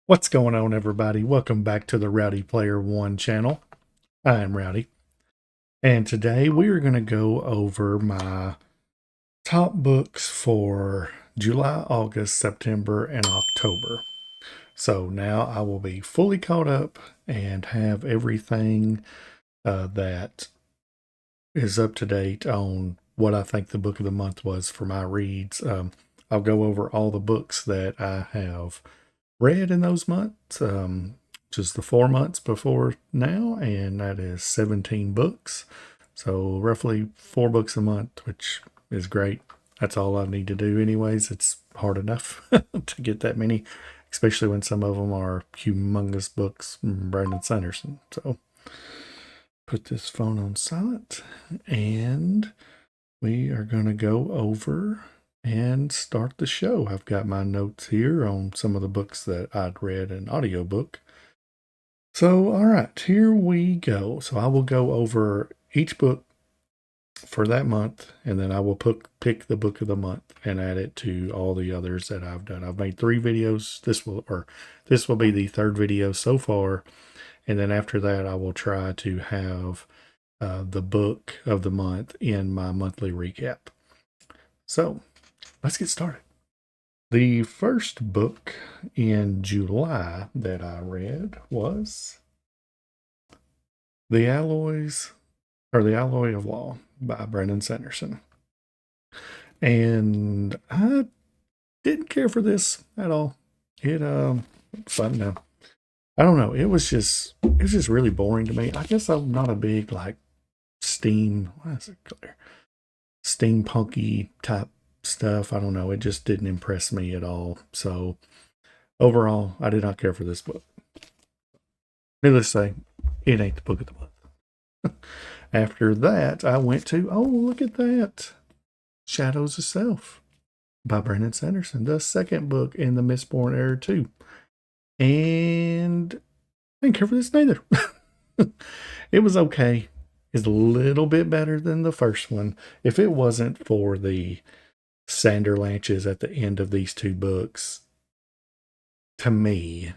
What's going on, everybody? Welcome back to the Rowdy Player One channel. I'm Rowdy, and today we are going to go over my top books for July, August, September, and October. So now I will be fully caught up and have everything that is up to date on what I think the book of the month was for my reads. I'll go over all the books that I have read in those months, just the 4 months before now, and that is 17 books. So roughly 4 books a month, which is great. That's all I need to do, anyways. It's hard enough to get that many, especially when some of them are humongous books from Brandon Sanderson. So put this phone on silent, and we are going to go over and start the show. I've got my notes here on some of the books that I'd read in audiobook. So, all right, here we go. So I will go over each book for that month, and then I will pick the book of the month and add it to all the others that I've done. I've made 3 videos. This will be the third video so far, and then after that, I will try to have the book of the month in my monthly recap. So let's get started. The first book in July that I read was The Alloy of Law by Brandon Sanderson. And I didn't care for this at all. It fun now. I don't know. It was just really boring to me. I guess I'm not a big steampunky type stuff. I don't know. It just didn't impress me at all. So overall, I did not care for this book. Needless to say, it ain't the book of the month. After that, I went to, oh, look at that. Shadows of Self by Brandon Sanderson, the second book in the Mistborn Era 2. And I didn't care for this neither. It was okay. It's a little bit better than the first one. If it wasn't for the Sanderlanches at the end of these 2 books, to me,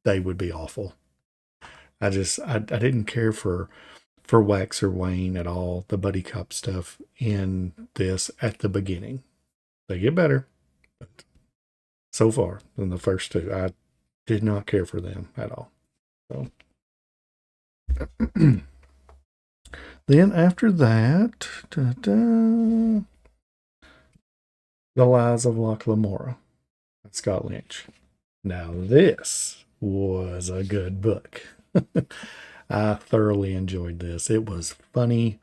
they would be awful. I didn't care for Wax or Wayne at all, the buddy cop stuff in this at the beginning. They get better, but so far than the first 2, I did not care for them at all. So then after that, The Lies of Loch Lamora by Scott Lynch. Now this was a good book. I thoroughly enjoyed this. It was funny.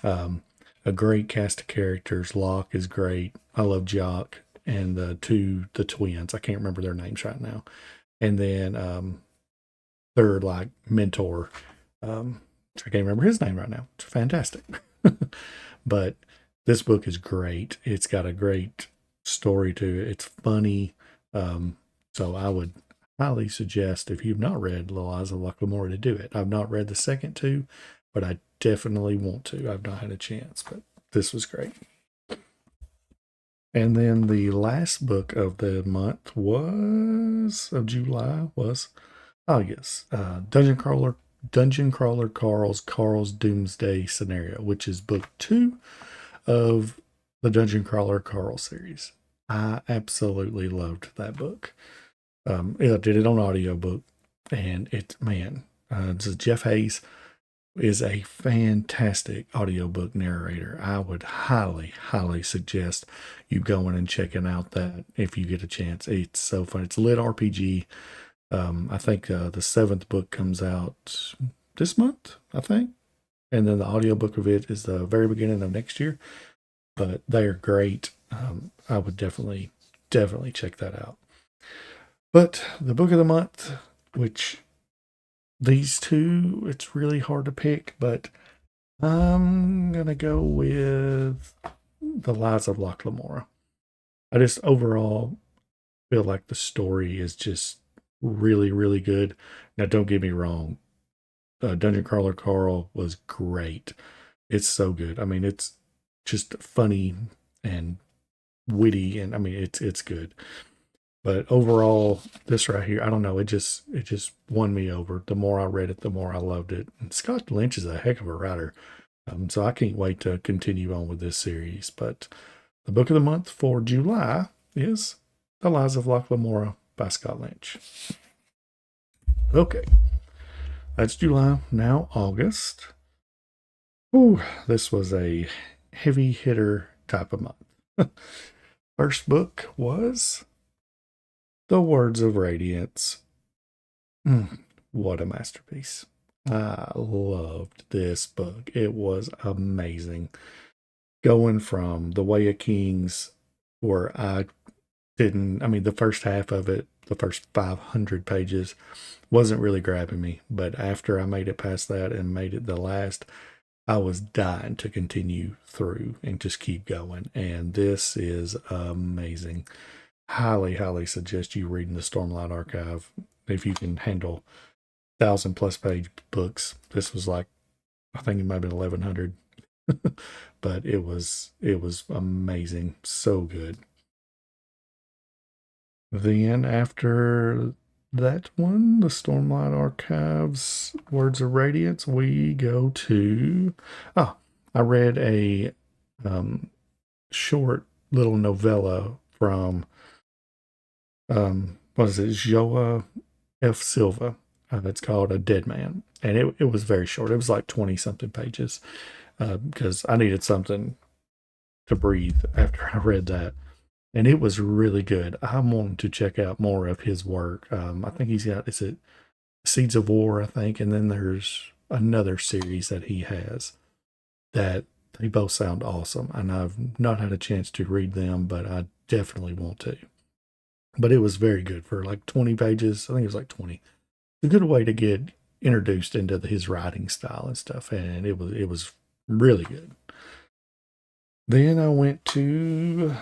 A great cast of characters. Locke is great. I love Jock and the twins. I can't remember their names right now. And then third mentor. I can't remember his name right now. It's fantastic. But this book is great. It's got a great story to it. It's funny. So I would highly suggest, if you've not read The Lies of Loch Lamora, to do it. I've not read the second 2, but I definitely want to. I've not had a chance, but this was great. And then the last book of the month of July was, Dungeon Crawler Carl's Doomsday Scenario, which is book 2 of the Dungeon Crawler Carl series. I absolutely loved that book. I did it on audiobook, and Jeff Hayes is a fantastic audiobook narrator. I would highly, highly suggest you going and checking out that if you get a chance. It's so fun. It's a lit RPG. I think the 7th book comes out this month, I think. And then the audiobook of it is the very beginning of next year. But they are great. I would definitely check that out. But the book of the month, which these 2, it's really hard to pick, but I'm going to go with The Lies of Loch Lamora. I just overall feel like the story is just really, really good. Now, don't get me wrong. Dungeon Crawler Carl was great. It's so good. I mean, it's just funny and witty, and I mean, it's good. But overall, this right here, I don't know, it just won me over. The more I read it, the more I loved it. And Scott Lynch is a heck of a writer. So I can't wait to continue on with this series. But the book of the month for July is The Lies of Locke Lamora by Scott Lynch. Okay, that's July. Now August. Ooh, this was a heavy hitter type of month. First book was The Words of Radiance. What a masterpiece. I loved this book. It was amazing. Going from The Way of Kings, where the first half of it, the first 500 pages, wasn't really grabbing me. But after I made it past that and made it the last, I was dying to continue through and just keep going. And this is amazing. Highly, highly suggest you reading the Stormlight Archive if you can handle 1,000+ page books. This was like, I think it might have been 1,100, but it was amazing, so good. Then after that one, the Stormlight Archives, Words of Radiance, we go to, I read a short little novella from, what is it, Joa F. Silva. It's called A Dead Man. And it was very short. It was like 20 something pages because I needed something to breathe after I read that. And it was really good. I'm wanting to check out more of his work. I think he's got, is it Seeds of War, I think. And then there's another series that he has that they both sound awesome. And I've not had a chance to read them, but I definitely want to. But it was very good for like 20 pages. I think it was like 20. A good way to get introduced into his writing style and stuff. And it was really good. Then I went to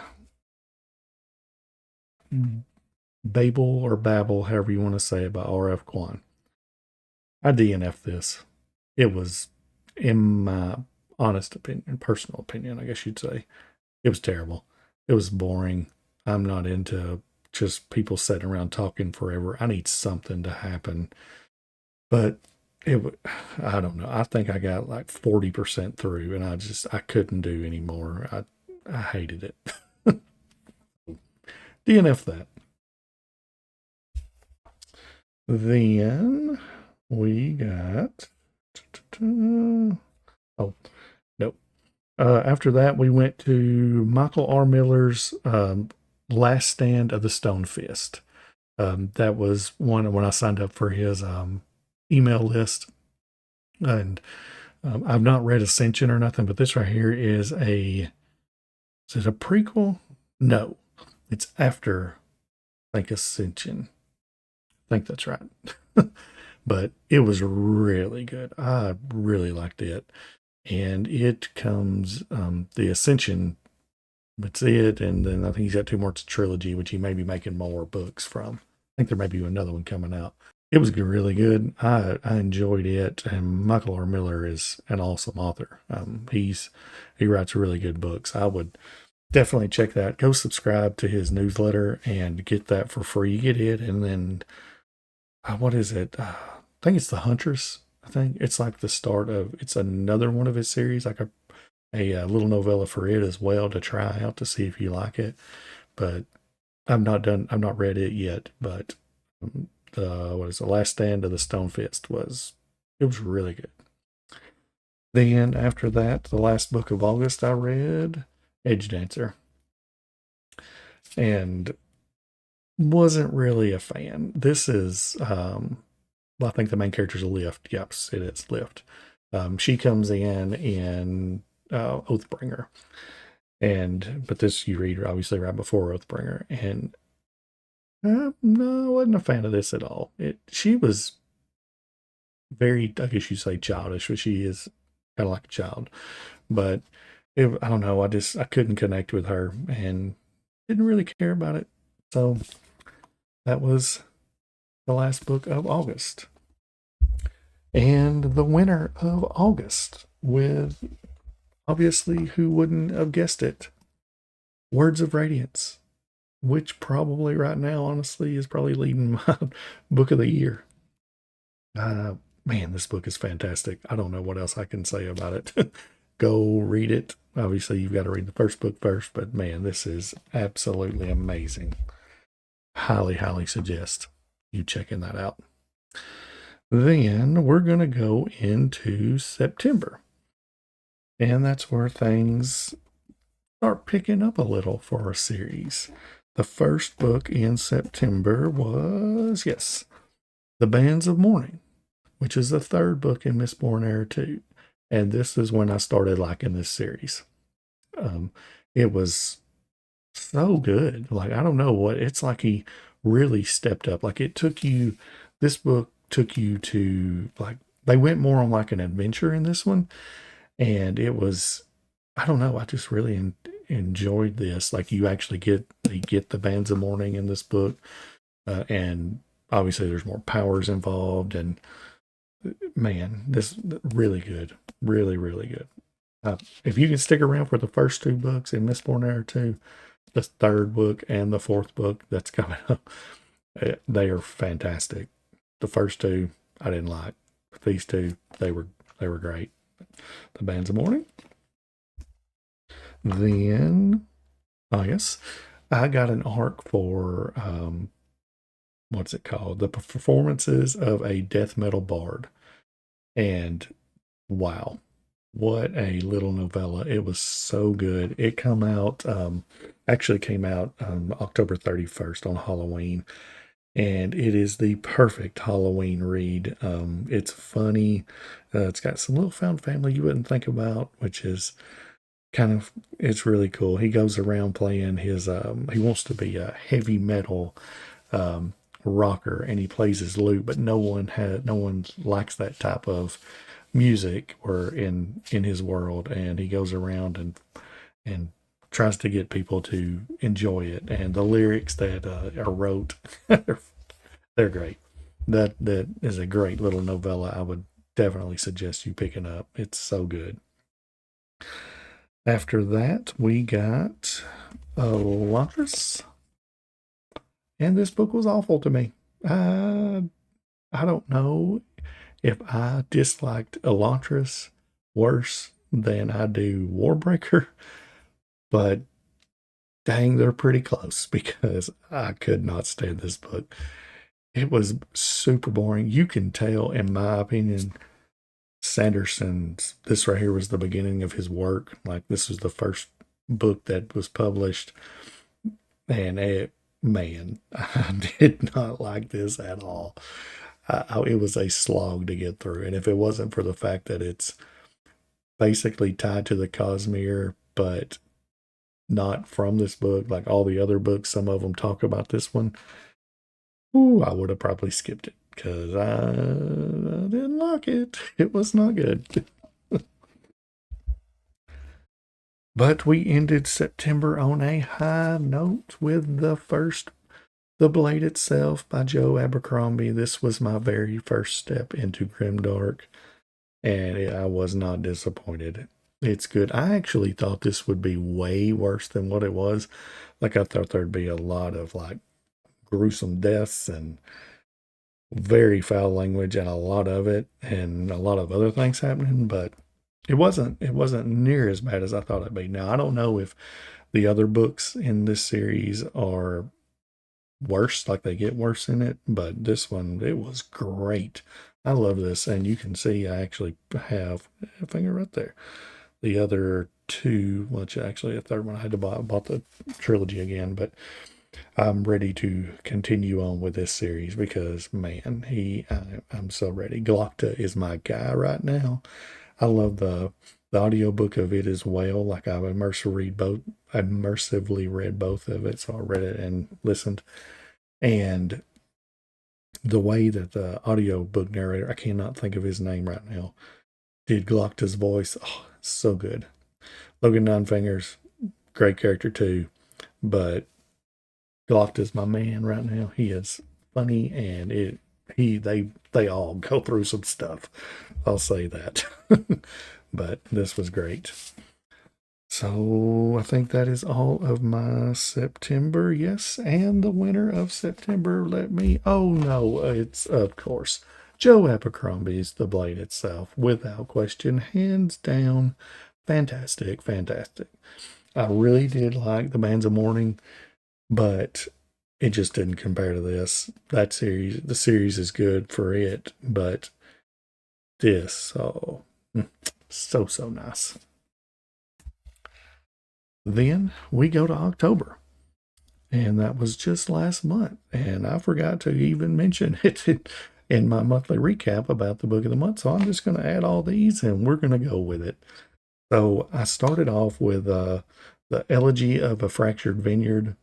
Babel or Babel, however you want to say it, by R.F. Kuang. I DNF'd this. It was, in my honest opinion, personal opinion, I guess you'd say, it was terrible. It was boring. I'm not into just people sitting around talking forever. I need something to happen. But I don't know. I think I got like 40% through, and I couldn't do anymore. I hated it. DNF that. Then we got, oh, nope. After that, we went to Michael R. Miller's Last Stand of the Stone Fist. That was one when I signed up for his email list. And I've not read Ascension or nothing, but this right here is it a prequel? No, it's after, I think, Ascension. I think that's right. But it was really good. I really liked it. And it comes, the Ascension, that's it. And then I think he's got 2 more trilogy, which he may be making more books from. I think there may be another one coming out. It was really good. I enjoyed it. And Michael R. Miller is an awesome author. He writes really good books. I would definitely check that. Go subscribe to his newsletter and get that for free. You get it. And then, what is it? I think it's The Huntress. I think it's like the start of, it's another one of his series, like a little novella for it as well to try out to see if you like it. But I've not read it yet, but the Last Stand of the Stone Fist it was really good. Then after that, the last book of August I read, Edge Dancer, and wasn't really a fan. This is I think the main character is a Lift. Yes, it is Lift. She comes in Oathbringer, but this you read obviously right before Oathbringer, and no, I wasn't a fan of this at all. She was very, I guess you say, childish, but she is kind of like a child. But I don't know. I couldn't connect with her and didn't really care about it. So that was the last book of August. And the winner of August, with obviously who wouldn't have guessed it, Words of Radiance which probably right now, honestly, is probably leading my book of the year. Uh, Man, this book is fantastic. I don't know what else I can say about it. Go read it. Obviously, you've got to read the first book first, but man, this is absolutely amazing. Highly, highly suggest you checking that out. Then we're going to go into September. And that's where things start picking up a little for our series. The first book in September was, yes, The Bands of Mourning, which is the third book in Mistborn Era 2. And this is when I started liking this series. It was so good. Like, I don't know what, it's like he really stepped up. Like, this book took you to, like, they went more on like an adventure in this one. And it was, I don't know, I just really enjoyed this. Like, they get the Bands of Mourning in this book. And obviously there's more powers involved, and man, this really good, really, really good. If you can stick around for the first two books in Mistborn Era 2, the third book and the fourth book that's coming up, they are fantastic. The first two I didn't like, but these two they were great. The Bands of Mourning. Then, oh yes, I got an arc for what's it called? The performances of a death metal bard, and wow, what a little novella. It was so good. It actually came out October 31st on Halloween, and it is the perfect Halloween read. It's funny. It's got some little found family you wouldn't think about, which is it's really cool. He goes around playing he wants to be a heavy metal um, rocker, and he plays his lute, but no one likes that type of music or in his world, and he goes around and tries to get people to enjoy it. And the lyrics that are wrote, they're great. That is a great little novella. I would definitely suggest you picking up. It's so good. After that, we got Elantris, and this book was awful to me. I don't know if I disliked Elantris worse than I do Warbreaker, but dang, they're pretty close because I could not stand this book. It was super boring. You can tell, in my opinion, this right here was the beginning of his work. Like, this was the first book that was published, and man, I did not like this at all. It was a slog to get through, and if it wasn't for the fact that it's basically tied to the Cosmere, but not from this book, like all the other books, some of them talk about this one. Ooh, I would have probably skipped it because I didn't like it. It was not good. But we ended September on a high note with The Blade Itself by Joe Abercrombie. This was my very first step into Grimdark, and I was not disappointed. It's good. I actually thought this would be way worse than what it was. Like, I thought there'd be a lot of like gruesome deaths and very foul language and a lot of it, and a lot of other things happening, but it wasn't near as bad as I thought it'd be. Now, I don't know if the other books in this series are worse, like they get worse in it, but this one, it was great. I love this, and you can see I actually have a finger right there. The other two, which actually a third one, I had to bought the trilogy again, but I'm ready to continue on with this series because man, I'm so ready. Galacta is my guy right now. I love the audiobook of it as well. Like, I've immersively read both of it, so I read it and listened. And the way that the audiobook narrator, I cannot think of his name right now, did Galacta's voice, oh, so good. Logan Nine Fingers, great character too, but Galacta's my man right now. He is funny, and they all go through some stuff. I'll say that. But this was great. So I think that is all of my September. Yes, and the winner of September, oh no, it's of course Joe Abercrombie's The Blade itself, without question, hands down, fantastic, fantastic. I really did like The Bands of Mourning, but it just didn't compare to this. That series, the series is good for it, but this, oh, so nice. Then we go to October, and that was just last month. And I forgot to even mention it in my monthly recap about the book of the month. So I'm just going to add all these and we're going to go with it. So I started off with the Elegy of a Fractured Vineyard,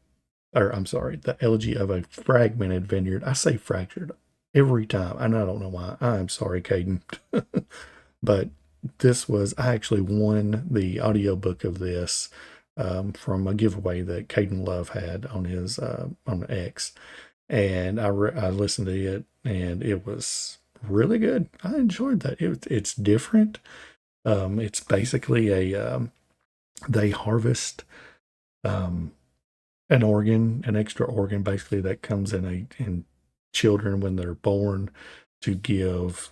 or I'm sorry, the Elegy of a Fragmented Vineyard. I say fractured every time, and I don't know why. I'm sorry, Caden. But I actually won the audiobook of this from a giveaway that Caden Love had on his on X, and I listened to it, and it was really good. I enjoyed that. It's different. It's basically they harvest um, an extra organ, basically that comes in children when they're born to give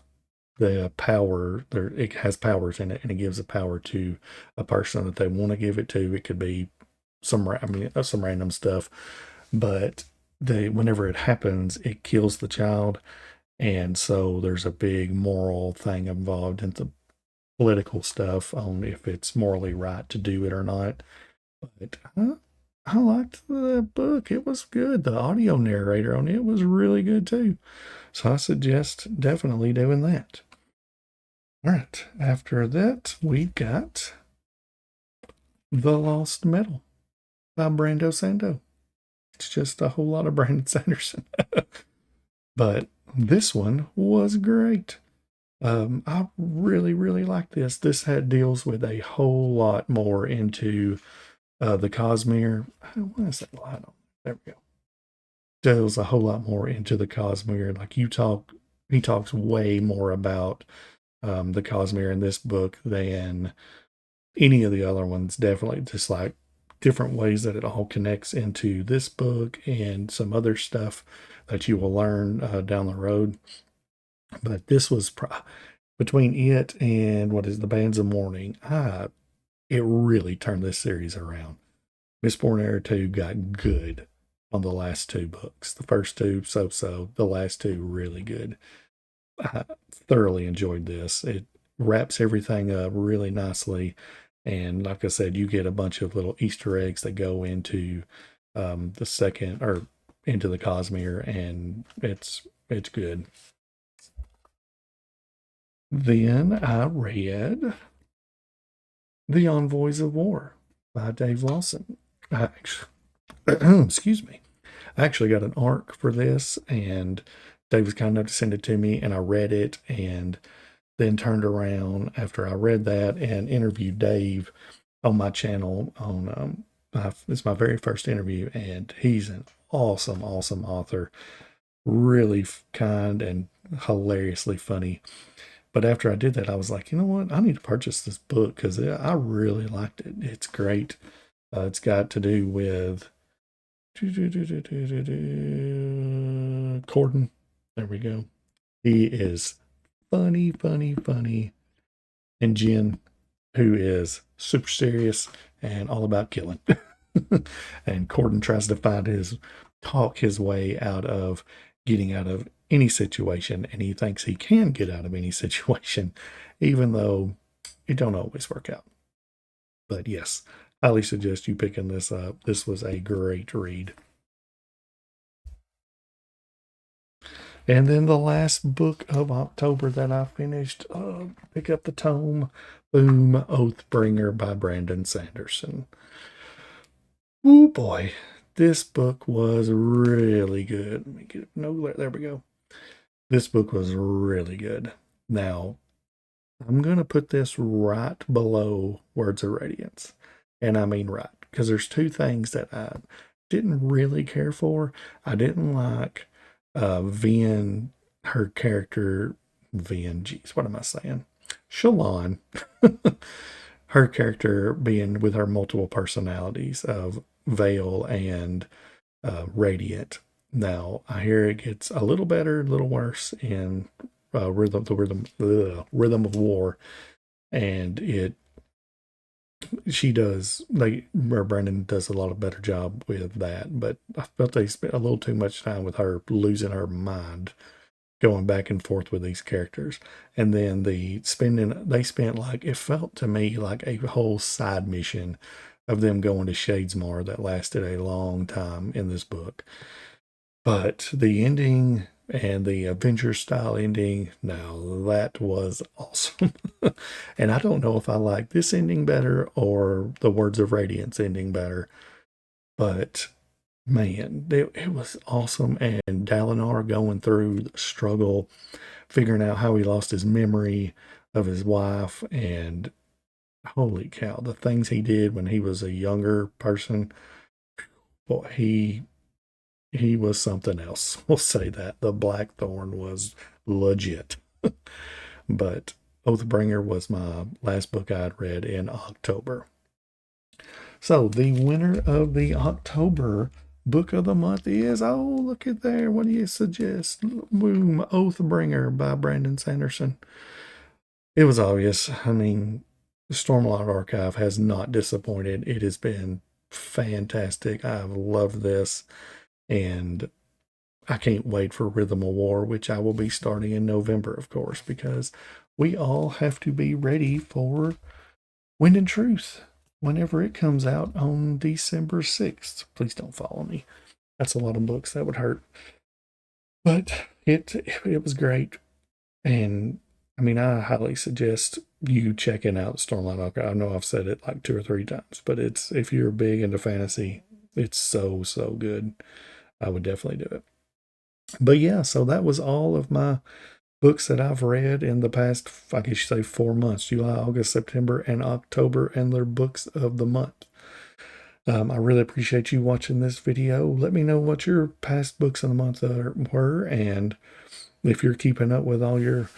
the power. It has powers in it, and it gives the power to a person that they want to give it to. It could be some random stuff, but whenever it happens, it kills the child, and so there's a big moral thing involved in the political stuff on if it's morally right to do it or not. But I liked the book. It was good. The audio narrator on it was really good too. So I suggest definitely doing that. All right. After that, we've got The Lost Metal by Brando Sando. It's just a whole lot of Brandon Sanderson. But this one was great. I really, really like this. This deals with a whole lot more into the Cosmere. Why is that light on? There we go. Delves a whole lot more into the Cosmere. He talks way more about the Cosmere in this book than any of the other ones. Definitely just like different ways that it all connects into this book and some other stuff that you will learn down the road. But this was between it and what is the Bands of Mourning. It really turned this series around. Mistborn Era 2 got good on the last two books. The first two, so. The last two, really good. I thoroughly enjoyed this. It wraps everything up really nicely. And like I said, you get a bunch of little Easter eggs that go into the second or into the Cosmere, and it's good. Then I read The Envoys of War by Dave Lawson. Excuse me. I actually got an arc for this, and Dave was kind enough to send it to me, and I read it, and then turned around after I read that and interviewed Dave on my channel. It's my very first interview, and he's an awesome, awesome author. Really kind and hilariously funny. But after I did that, I was like, you know what? I need to purchase this book because I really liked it. It's great. It's got to do with Corden. There we go. He is funny, funny, funny. And Jen, who is super serious and all about killing. And Corden tries to talk his way out of getting out of any situation, and he thinks he can get out of any situation, even though it don't always work out. But yes, highly suggest you picking this up. This was a great read. And then the last book of October that I finished, pick up the tome, boom, Oathbringer by Brandon Sanderson. Oh boy, this book was really good. Let me get there we go. This book was really good. Now, I'm going to put this right below Words of Radiance. And I mean right, because there's two things that I didn't really care for. I didn't like Vian, her character, Vian, geez, what am I saying? Shalon. her character being with her multiple personalities of Veil and Radiant. Now I hear it gets a little better, a little worse in Rhythm of War, and she does like where Brandon does a lot of better job with that. But I felt they spent a little too much time with her losing her mind, going back and forth with these characters. And then they spent like, it felt to me like a whole side mission of them going to Shadesmar that lasted a long time in this book. But the ending and the Avengers style ending, now that was awesome. And I don't know if I like this ending better or the Words of Radiance ending better, but man, it was awesome. And Dalinar going through the struggle, figuring out how he lost his memory of his wife, and holy cow, the things he did when he was a younger person. Boy, he was something else. We'll say that. The Blackthorn was legit. But Oathbringer was my last book I'd read in October. So the winner of the October book of the month is, oh, look at there. What do you suggest? Boom, Oathbringer by Brandon Sanderson. It was obvious. I mean, the Stormlight Archive has not disappointed. It has been fantastic. I've loved this. And I can't wait for Rhythm of War, which I will be starting in November, of course, because we all have to be ready for Wind and Truth whenever it comes out on December 6th. Please don't follow me. That's a lot of books. That would hurt. But it was great. And I mean, I highly suggest you checking out Stormlight Archive. I know I've said it like 2 or 3 times, but it's, if you're big into fantasy, it's so good. I would definitely do it. But yeah, so that was all of my books that I've read in the past, I guess you say 4 months, July, August, September, and October, and their books of the month. I really appreciate you watching this video. Let me know what your past books of the month were, and if you're keeping up with all your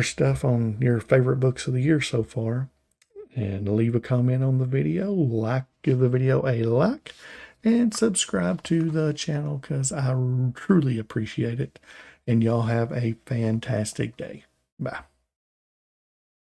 stuff on your favorite books of the year so far. And leave a comment on the video, give the video a like, and subscribe to the channel because I truly appreciate it. And y'all have a fantastic day. Bye.